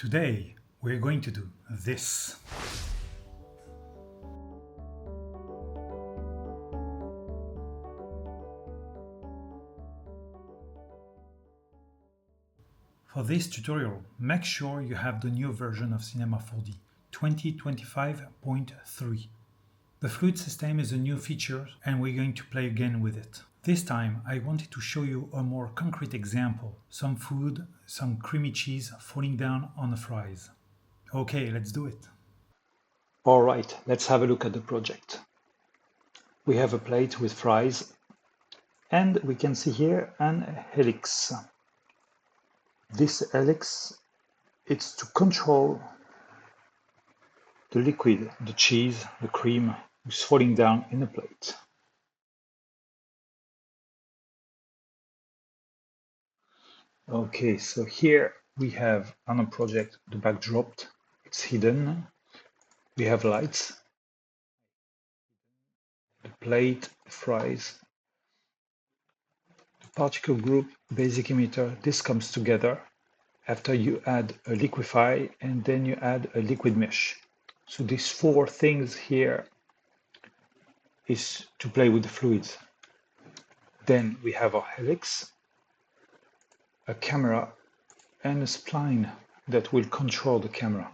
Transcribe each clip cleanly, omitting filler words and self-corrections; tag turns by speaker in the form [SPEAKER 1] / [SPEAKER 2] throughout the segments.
[SPEAKER 1] Today, we're going to do this. For this tutorial, make sure you have the new version of Cinema 4D, 2025.3. The fluid system is a new feature and we're going to play again with it. This time, I wanted to show you a more concrete example, some food, some creamy cheese falling down on the fries. Okay, let's do it.
[SPEAKER 2] All right, let's have a look at the project. We have a plate with fries, and we can see here an helix. This helix, it's to control the liquid, the cheese, the cream, is falling down in a plate. Okay, so here we have on a project the backdrop, it's hidden. We have lights, the plate, the fries, the particle group, basic emitter. This comes together after you add a liquefy and then you add a liquid mesh. So these four things here is to play with the fluids. Then we have our helix, a camera, and a spline that will control the camera.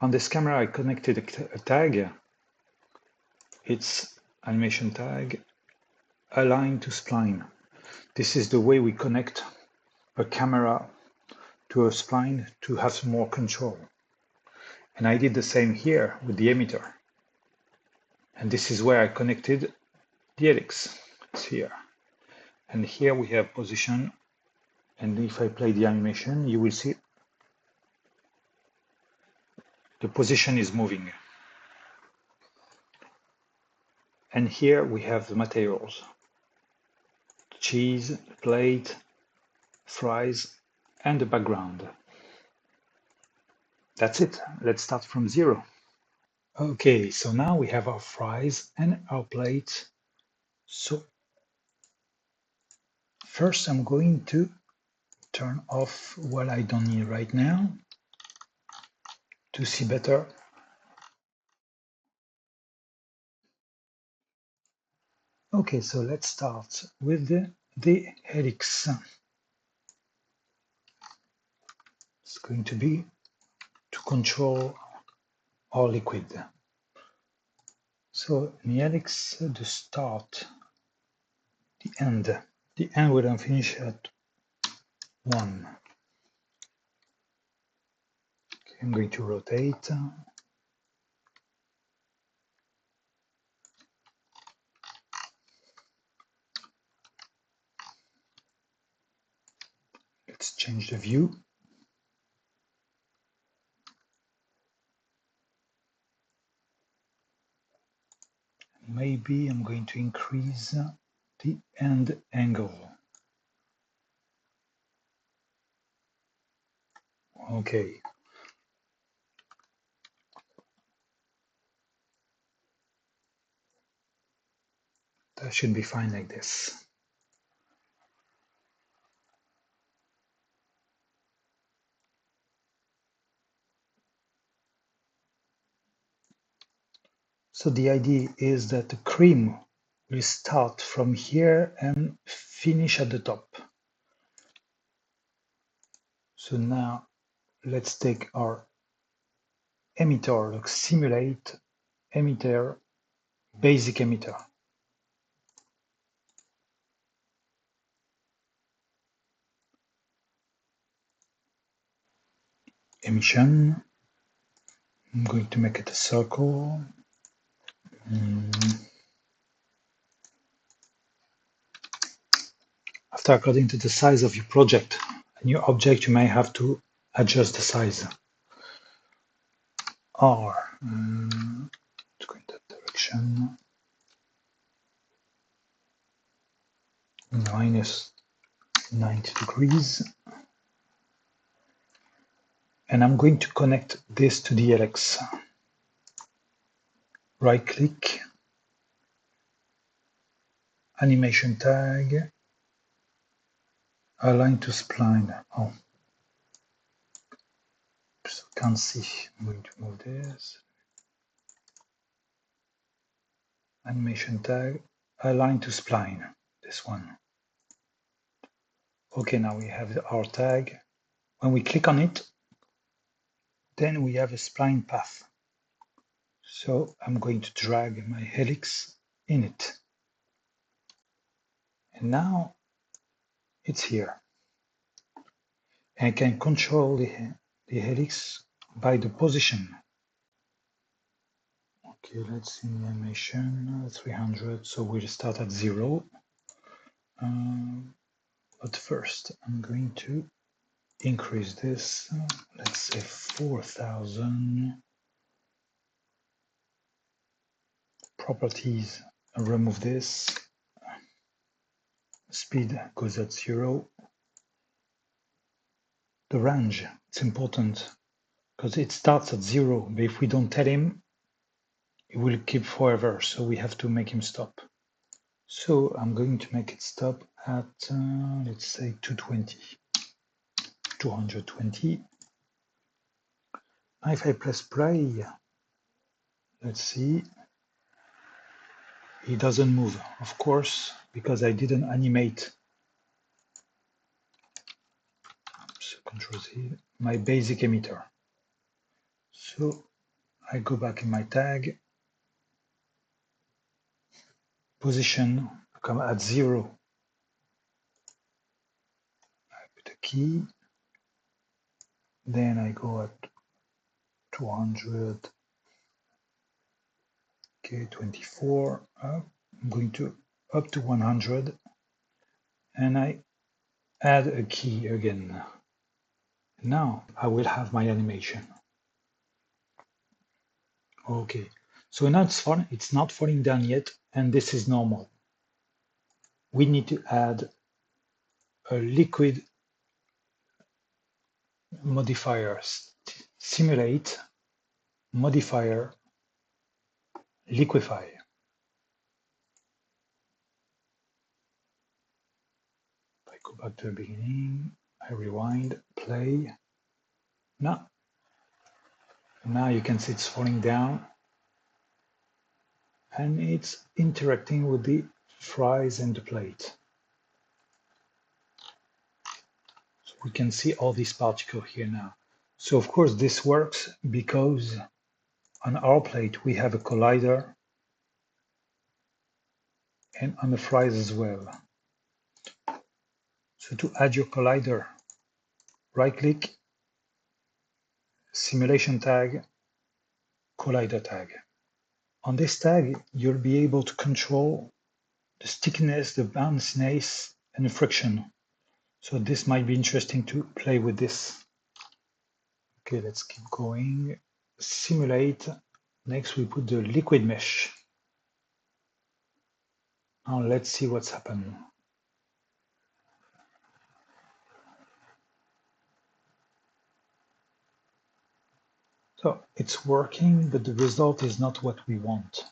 [SPEAKER 2] On this camera I connected a tag. It's animation tag, align to spline. This is the way we connect a camera to a spline to have some more control. And I did the same here with the emitter. And this is where I connected the helix. It's here. And here we have position. And if I play the animation, you will see the position is moving. And here we have the materials. The cheese, the plate, fries, and the background. That's it. Let's start from zero. Okay, so now we have our fries and our plate. So first I'm going to turn off what I don't need right now to see better. Okay, so let's start with the helix. It's going to be to control our liquid. So in the helix, the start, the end will finish at 1. Okay, I'm going to rotate. Let's change the view. Maybe I'm going to increase the end angle. Okay. That should be fine like this. So the idea is that the cream will start from here and finish at the top. So now let's take our emitter, like simulate emitter, basic emitter. Emission. I'm going to make it a circle. After, according to the size of your project and your object, you may have to adjust the size. R, let's go in that direction. Minus 90 degrees. And I'm going to connect this to the Helix. Right click, animation tag, align to spline. Oh, Can't see. I'm going to move this. Animation tag, align to spline, this one. Okay, now we have our tag. When we click on it, then we have a spline path. So I'm going to drag my helix in it. And now it's here. And I can control the helix by the position. Okay, let's see the animation, 300, so we'll start at 0. But first, I'm going to increase this, let's say 4,000. Properties, remove this. Speed goes at 0. The range, it's important because it starts at 0, but if we don't tell him, it will keep forever, so we have to make him stop. So I'm going to make it stop at, let's say 220. 220. Now if I press play, let's see, he doesn't move, of course, because I didn't animate. So Control Z, my basic emitter. So I go back in my tag, position, come at 0. I put a key, then I go at 200, okay, 24, I'm going to up to 100, and I add a key again. Now I will have my animation. Okay, so now it's not falling down yet, and this is normal. We need to add a liquid modifier, simulate, modifier, liquefy. If I go back to the beginning, I rewind, play. Now you can see it's falling down, and it's interacting with the fries and the plate. So we can see all these particles here now. So of course this works because on our plate we have a collider, and on the fries as well. So to add your collider, right click, simulation tag, collider tag. On this tag, you'll be able to control the stickiness, the bounciness, and the friction. So this might be interesting to play with this. Okay, let's keep going. Simulate. Next, we put the liquid mesh. Now let's see what's happened. So it's working, but the result is not what we want.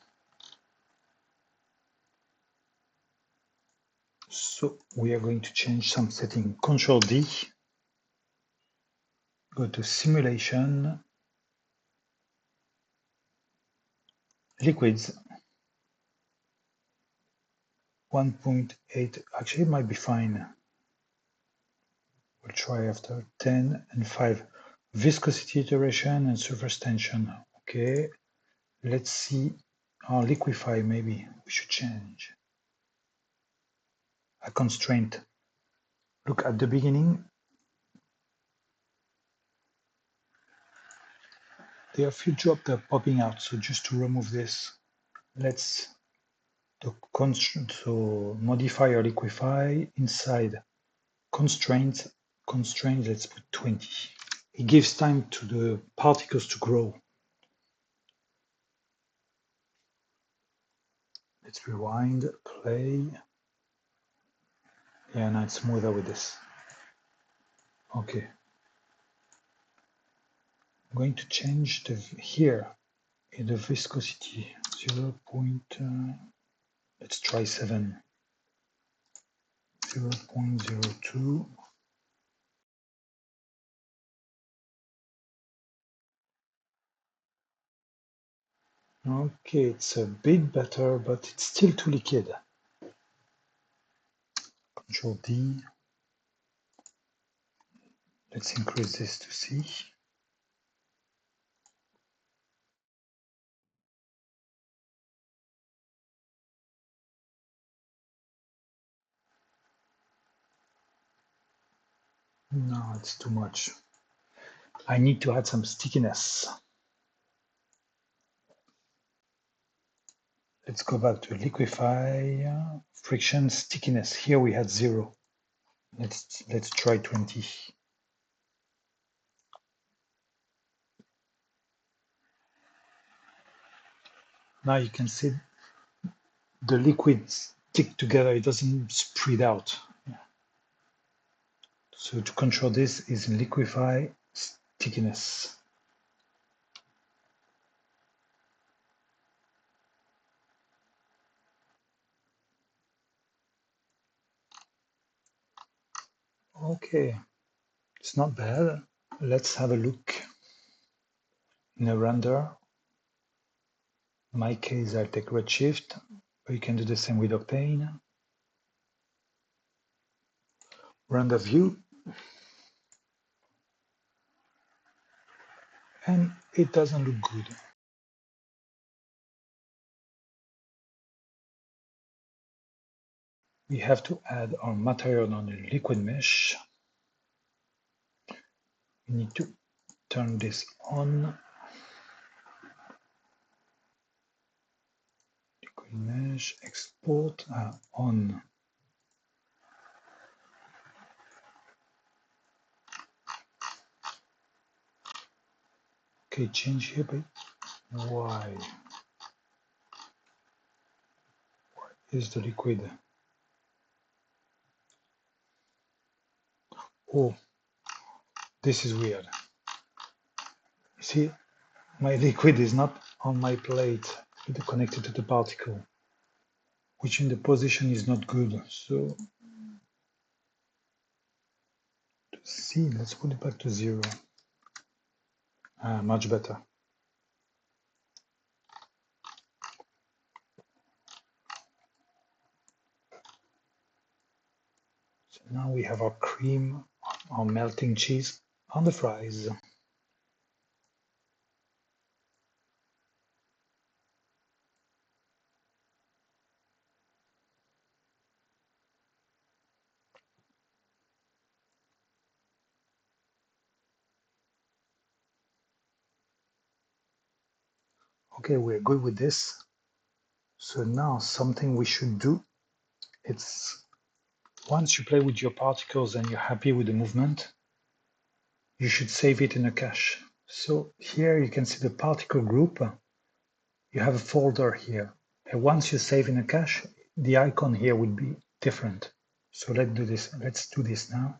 [SPEAKER 2] So we are going to change some setting. Control D, go to simulation, liquids, 1.8, actually it might be fine. We'll try after 10 and 5. Viscosity iteration and surface tension. Okay, let's see. Liquefy, maybe we should change. A constraint. Look at the beginning. There are a few drops that are popping out, so just to remove this, let's the constraint, so modifier liquefy inside constraint, let's put 20. It gives time to the particles to grow. Let's rewind, play. Yeah, now it's smoother with this. Okay. I'm going to change the here in the viscosity 0. Let's try 7. 0.02. Okay, it's a bit better, but it's still too liquid. Control D. Let's increase this to see. No, it's too much. I need to add some stickiness. Let's go back to liquefy, friction, stickiness. Here we had 0. Let's try 20. Now you can see the liquids stick together. It doesn't spread out. So to control this is liquefy stickiness. Okay, it's not bad. Let's have a look in a render. In my case, I'll take Redshift, but you can do the same with Octane. Render view, and it doesn't look good. We have to add our material on the liquid mesh. We need to turn this on. Liquid mesh, export, on. Okay, change here, but why? Where is the liquid? Oh, this is weird. See, my liquid is not on my plate, it's connected to the particle, which in the position is not good. So, see, let's put it back to 0. Much better. So now we have our cream, our melting cheese on the fries. Okay, we're good with this. So now something we should do, it's once you play with your particles and you're happy with the movement, you should save it in a cache. So here you can see the particle group. You have a folder here. And once you save in a cache, the icon here would be different. So let's do this. Let's do this now.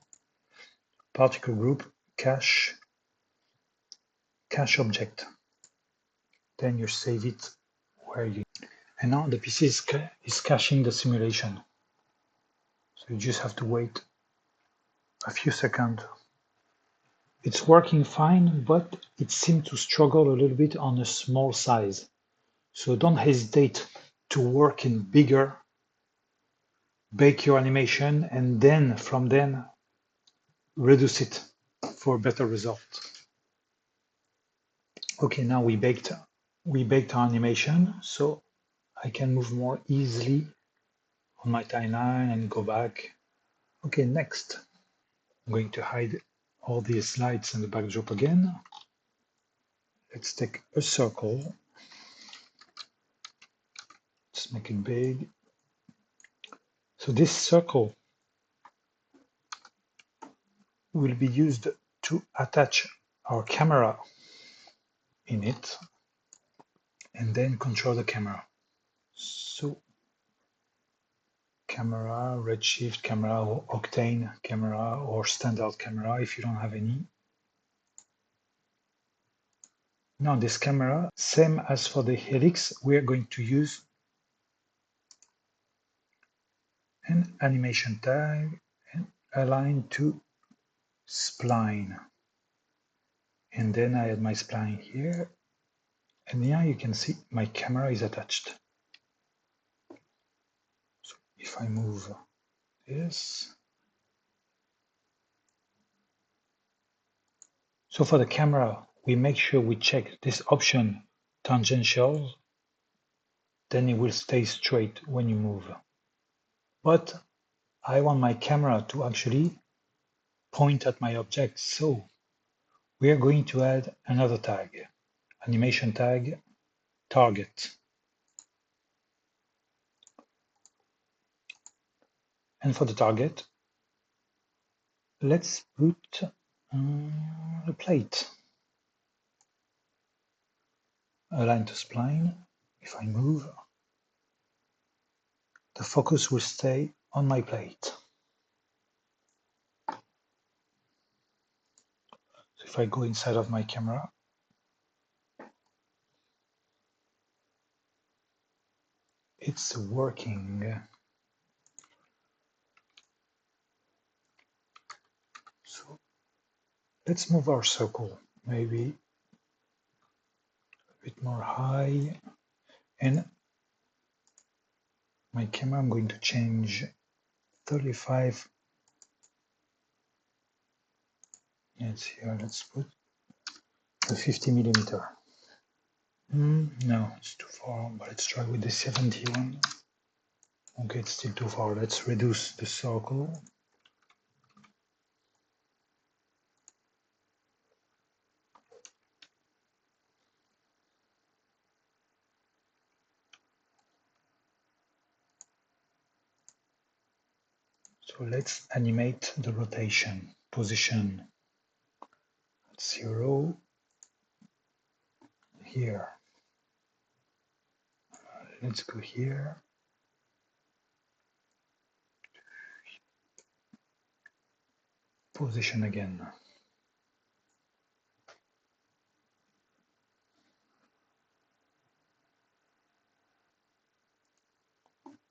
[SPEAKER 2] Particle group, cache, cache object. Then you save it where you. And now the PC is caching the simulation. So you just have to wait a few seconds. It's working fine, but it seems to struggle a little bit on a small size. So don't hesitate to work in bigger, bake your animation, and then from then reduce it for a better result. Okay, now we baked our animation, so I can move more easily on my timeline and go back. Okay, next, I'm going to hide all these lights in the backdrop again. Let's take a circle. Let's make it big. So this circle will be used to attach our camera in it and then control the camera. So camera, redshift camera, or octane camera, or standard camera if you don't have any. Now this camera, same as for the Helix, we are going to use an animation tag and align to spline. And then I add my spline here And here you can see my camera is attached. So if I move this, so for the camera, we make sure we check this option, tangential, then it will stay straight when you move. But I want my camera to actually point at my object, so we are going to add another tag, animation tag, target. And for the target, let's put a plate. Align to spline. If I move, the focus will stay on my plate. So if I go inside of my camera, it's working. So let's move our circle, maybe a bit more high. And my camera, I'm going to change 35. It's here, let's put a 50mm. No, it's too far, but let's try with the 71. Okay, it's still too far. Let's reduce the circle. So let's animate the rotation position at 0 here. Let's go here. Position again.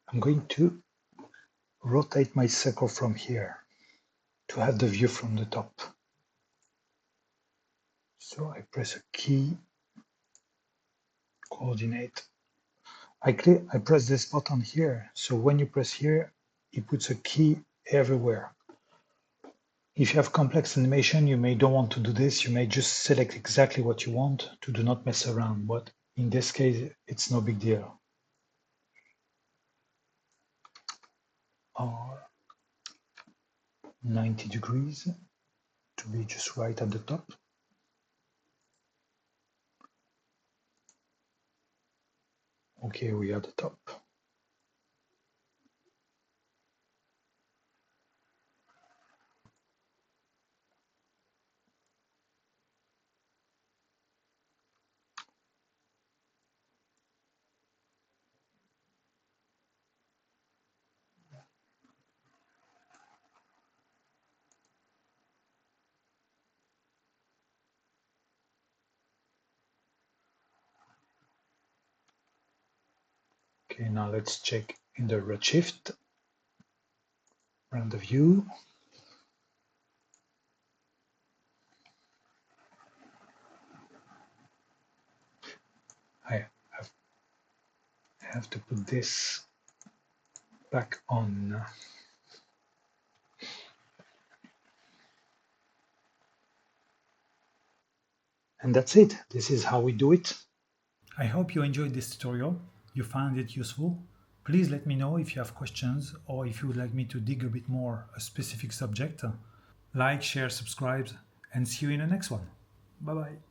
[SPEAKER 2] I'm going to rotate my circle from here to have the view from the top. So I press a key, coordinate. I press this button here. So when you press here, it puts a key everywhere. If you have complex animation, you may don't want to do this. You may just select exactly what you want to do not mess around. But in this case, it's no big deal. Or 90 degrees to be just right at the top. Okay, we are at the top. Okay, now let's check in the redshift, render view. I have to put this back on. And that's it. This is how we do it.
[SPEAKER 1] I hope you enjoyed this tutorial, you found it useful. Please let me know if you have questions or if you would like me to dig a bit more a specific subject. Like, share, subscribe, and see you in the next one. Bye bye.